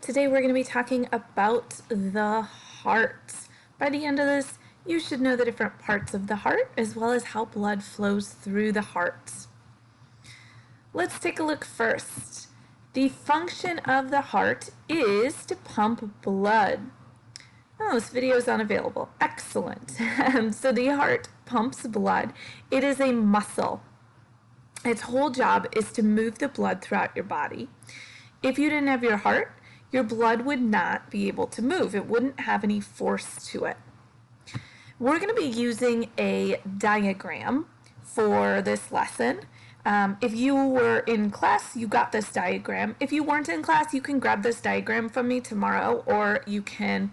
Today we're going to be talking about the heart. By the end of this, you should know the different parts of the heart as well as how blood flows through the heart. Let's take a look first. The function of the heart is to pump blood. Oh, this video is unavailable. Excellent. So the heart pumps blood. It is a muscle. Its whole job is to move the blood throughout your body. If you didn't have your heart, your blood would not be able to move. It wouldn't have any force to it. We're going to be using a diagram for this lesson. If you were in class, you got this diagram. If you weren't in class, you can grab this diagram from me tomorrow, or you can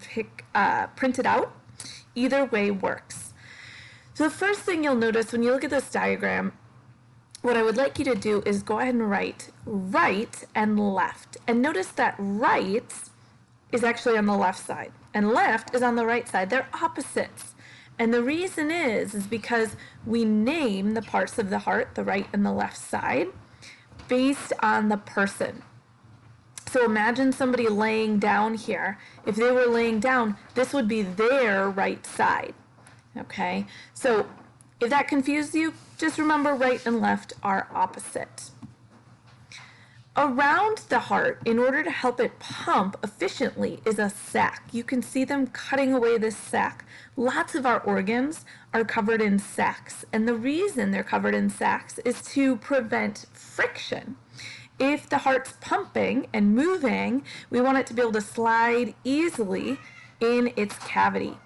print it out. Either way works. So the first thing you'll notice when you look at this diagram, what I would like you to do is go ahead and write right and left. And notice that right is actually on the left side and left is on the right side. They're opposites. And the reason is because we name the parts of the heart, the right and the left side, based on the person. So imagine somebody laying down here. If they were laying down, this would be their right side. Okay? So if that confused you, just remember right and left are opposite. Around the heart, in order to help it pump efficiently, is a sac. You can see them cutting away this sac. Lots of our organs are covered in sacs, and the reason they're covered in sacs is to prevent friction. If the heart's pumping and moving, we want it to be able to slide easily in its cavity.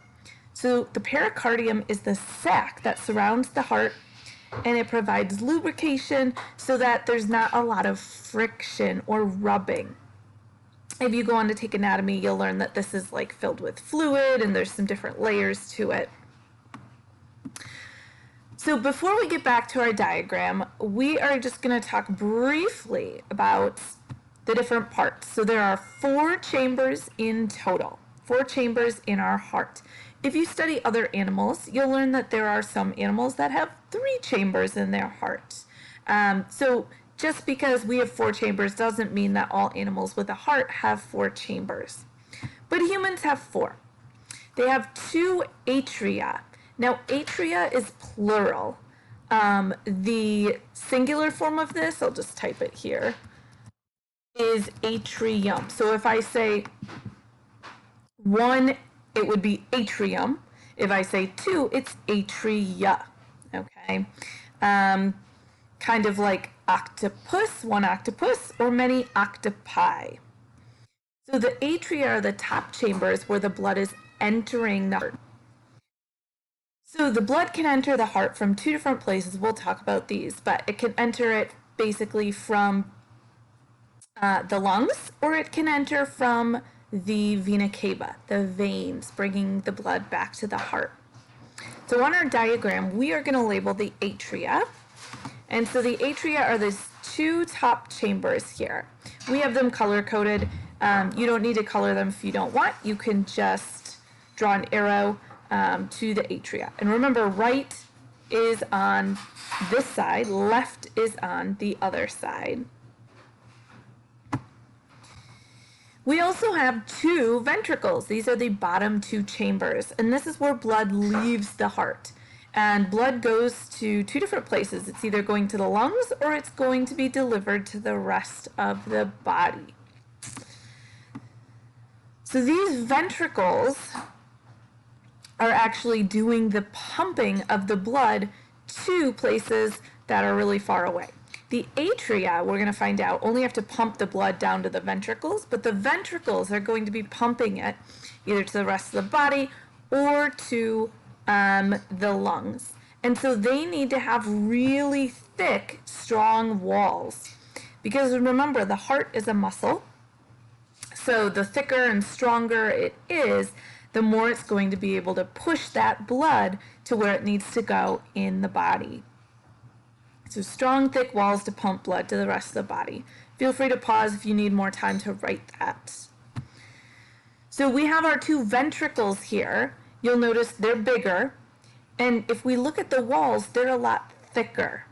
So the pericardium is the sac that surrounds the heart, and it provides lubrication so that there's not a lot of friction or rubbing. If you go on to take anatomy, you'll learn that this is like filled with fluid and there's some different layers to it. So before we get back to our diagram, we are just going to talk briefly about the different parts. So there are 4 chambers in total, 4 chambers in our heart. If you study other animals, you'll learn that there are some animals that have 3 chambers in their heart. So just because we have 4 chambers doesn't mean that all animals with a heart have 4 chambers. But humans have 4. They have 2 atria. Now, atria is plural. The singular form of this, I'll just type it here, is atrium. So if I say 1, it would be atrium. If I say 2, it's atria. Okay? Kind of like octopus, 1 octopus, or many octopi. So the atria are the top chambers where the blood is entering the heart. So the blood can enter the heart from 2 different places. We'll talk about these, but it can enter it basically from the lungs, or it can enter from the vena cava, the veins, bringing the blood back to the heart. So on our diagram, we are going to label the atria. And so the atria are these 2 top chambers here. We have them color-coded. You don't need to color them if you don't want. You can just draw an arrow to the atria. And remember, right is on this side, left is on the other side. We also have 2 ventricles. These are the bottom 2 chambers, and this is where blood leaves the heart. And blood goes to 2 different places. It's either going to the lungs or it's going to be delivered to the rest of the body. So these ventricles are actually doing the pumping of the blood to places that are really far away. The atria, we're going to find out, only have to pump the blood down to the ventricles, but the ventricles are going to be pumping it either to the rest of the body or to the lungs. And so they need to have really thick, strong walls. Because remember, the heart is a muscle. So the thicker and stronger it is, the more it's going to be able to push that blood to where it needs to go in the body. So strong, thick walls to pump blood to the rest of the body. Feel free to pause if you need more time to write that. So we have our 2 ventricles here. You'll notice they're bigger. And if we look at the walls, they're a lot thicker.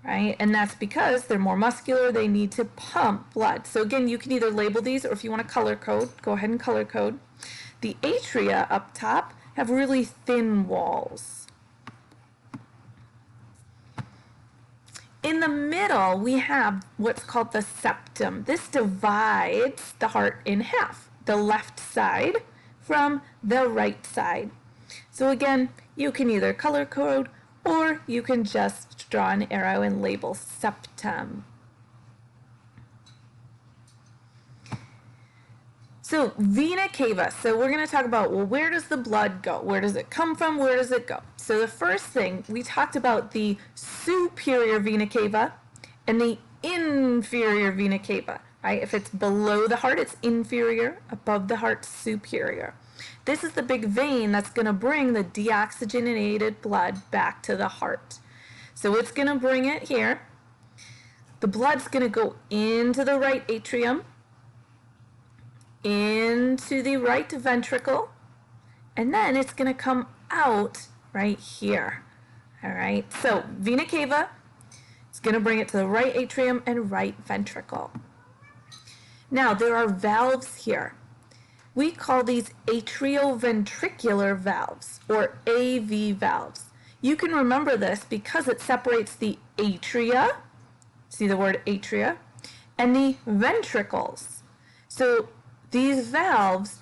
right? And that's because they're more muscular, they need to pump blood. So again, you can either label these, or if you want to color code, go ahead and color code. The atria up top have really thin walls. In the middle, we have what's called the septum. This divides the heart in half, the left side from the right side. So again, you can either color code or you can just draw an arrow and label septum. So vena cava. So we're going to talk about, well, where does the blood go? Where does it come from? Where does it go? So the first thing, we talked about the superior vena cava and the inferior vena cava, right? If it's below the heart, it's inferior. Above the heart, superior. This is the big vein that's going to bring the deoxygenated blood back to the heart. So it's going to bring it here. The blood's going to go into the right atrium, into the right ventricle, and then it's going to come out right here. All right, so vena cava, it's going to bring it to the right atrium and right ventricle. Now, there are valves here. We call these atrioventricular valves, or AV valves. You can remember this because it separates the atria, see the word atria, and the ventricles. So these valves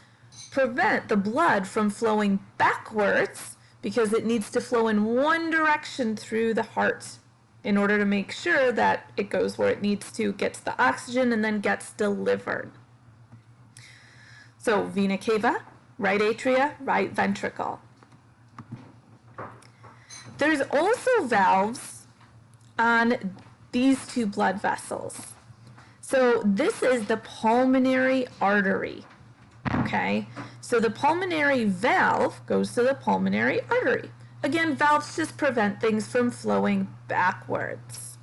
prevent the blood from flowing backwards because it needs to flow in one direction through the heart in order to make sure that it goes where it needs to, gets the oxygen, and then gets delivered. So vena cava, right atria, right ventricle. There's also valves on these two blood vessels. So this is the pulmonary artery, okay? So the pulmonary valve goes to the pulmonary artery. Again, valves just prevent things from flowing backwards.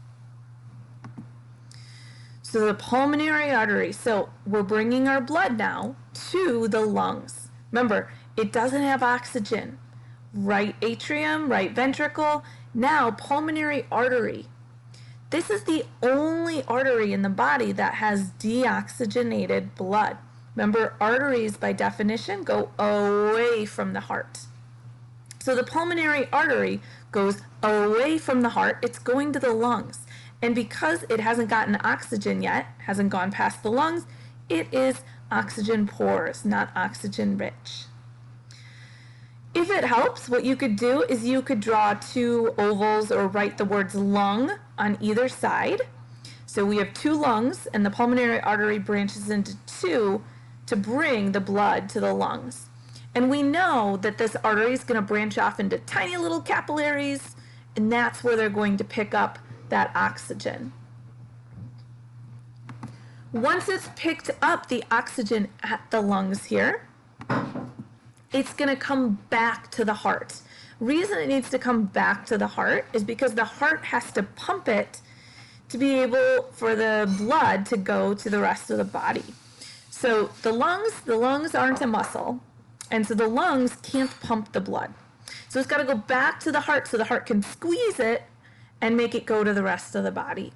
So the pulmonary artery, so we're bringing our blood now to the lungs. Remember, it doesn't have oxygen. Right atrium, right ventricle, now pulmonary artery. This is the only artery in the body that has deoxygenated blood. Remember, arteries by definition go away from the heart. So the pulmonary artery goes away from the heart, it's going to the lungs. And because it hasn't gotten oxygen yet, hasn't gone past the lungs, it is oxygen poor, not oxygen rich. If it helps, what you could do is you could draw two ovals or write the words lung on either side. So we have two lungs, and the pulmonary artery branches into two to bring the blood to the lungs. And we know that this artery is going to branch off into tiny little capillaries, and that's where they're going to pick up that oxygen. Once it's picked up the oxygen at the lungs here, it's going to come back to the heart. Reason it needs to come back to the heart is because the heart has to pump it to be able for the blood to go to the rest of the body. So the lungs aren't a muscle, and so the lungs can't pump the blood. So it's got to go back to the heart so the heart can squeeze it and make it go to the rest of the body.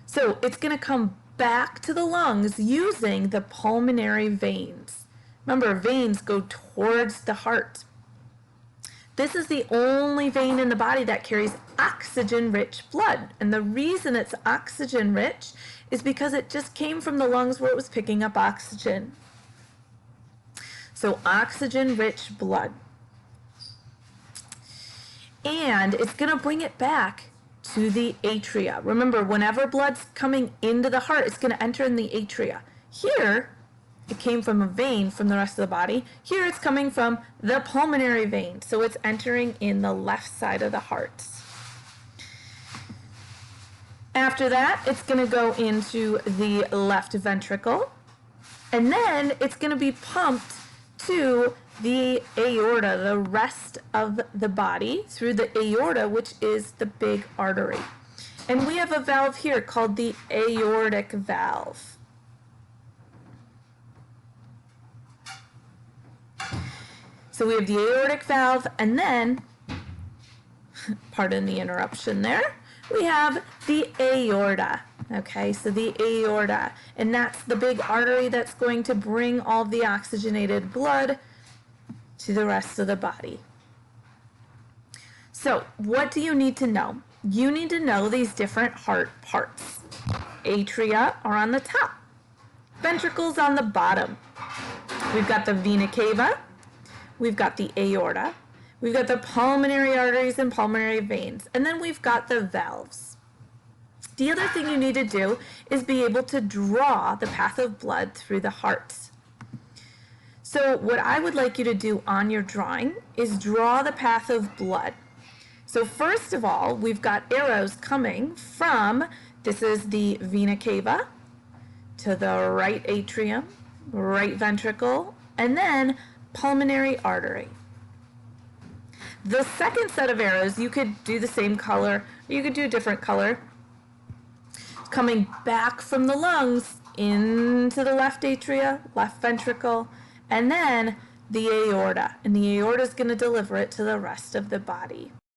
So it's going to come back to the lungs using the pulmonary veins. Remember, veins go towards the heart. This is the only vein in the body that carries oxygen-rich blood. And the reason it's oxygen-rich is because it just came from the lungs where it was picking up oxygen. So oxygen-rich blood. And it's going to bring it back to the atria. Remember, whenever blood's coming into the heart, it's going to enter in the atria. Here, it came from a vein from the rest of the body. Here it's coming from the pulmonary vein. So it's entering in the left side of the heart. After that, it's going to go into the left ventricle. And then it's going to be pumped to the aorta, the rest of the body, through the aorta, which is the big artery. And we have a valve here called the aortic valve. So we have the aortic valve, and then, pardon the interruption there, We have the aorta. Okay, so the aorta, and that's the big artery that's going to bring all the oxygenated blood to the rest of the body. So, what do you need to know? You need to know these different heart parts. Atria are on the top, ventricles on the bottom. We've got the vena cava, we've got the aorta, we've got the pulmonary arteries and pulmonary veins, and then we've got the valves. The other thing you need to do is be able to draw the path of blood through the heart. So what I would like you to do on your drawing is draw the path of blood. So first of all, we've got arrows coming from, this is the vena cava, to the right atrium, right ventricle, and then pulmonary artery. The second set of arrows, you could do the same color, or you could do a different color, coming back from the lungs into the left atria, left ventricle, and then the aorta. And the aorta is going to deliver it to the rest of the body.